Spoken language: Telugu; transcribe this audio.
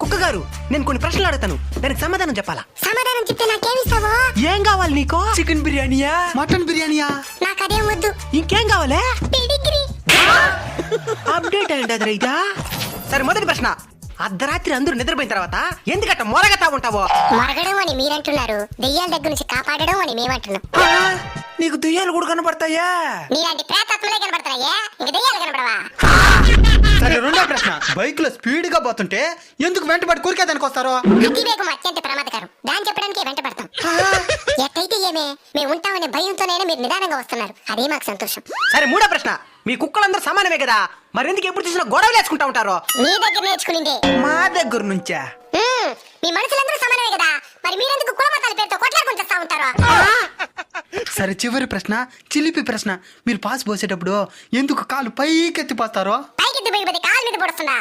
కుక్క గారు, నేను కొన్ని ప్రశ్నలు అడుగుతాను, దానికి సమాధానం చెప్పాలా? సమాధానం చెప్తే నాకేమిస్తావో? ఏం కావాలి నీకో? చికెన్ బిర్యానీయా, మటన్ బిర్యానీయా? నాకు అదేం వద్దు. ఇంకేం కావాలే? పెడిగ్రీ. అప్డేట్ అయ్యింది అది రైతా. సరే, మొదటి ప్రశ్న. అర్ధరాత్రి అందరూ నిద్రపోయిన తర్వాత ఎందుకట్ట మొరగతా ఉంటావో? మరగడం అని మీరంటున్నారు, దెయ్యాల దగ్గర నుంచి కాపాడడం అని మేమంటున్నాం. నీకు దెయ్యాలు కూడా కనపడతాయా? నీలాంటి ప్రేతాత్మలే కనపడతాయా, ఇంక దెయ్యాలు కనపడవా? సరే, రెండో ప్రశ్న. బైక్ లో స్పీడ్ గా పోతుంటే ఎందుకు వెంటబడి కోరికేదానికి వస్తారు? అతివేగం అత్యంత ప్రమాదకరం, దాన్ని చెప్పడానికి వెంట పడతాం. ఎట్టయితే ఏమే, మేము ఉంటామనే భయంతోనైనా మీరు నిదానంగా వస్తున్నారు, అదే మాకు సంతోషం. సరే, మూడో ప్రశ్న. మీ కుక్కలందరూ సమానమే కదా, మరి ఎందుకు ఎప్పుడు చూసినా గొడవలు వేసుకుంటా ఉంటారు? మీ దగ్గర నేర్చుకునిందే. మా దగ్గర నుంచా? మీ మనుషులందరూ సమానమే కదా, మరి మీరెందుకు కులమతాల పేరుతో కొట్లాడుకుంటూ వస్తా ఉంటారు? సరే, చివరి ప్రశ్న, చిలిపి ప్రశ్న. మీరు పాస్ పోసేటప్పుడు ఎందుకు కాలు పైకెత్తి పోస్తారో? పైకి కాలు మీద పడుతుందా?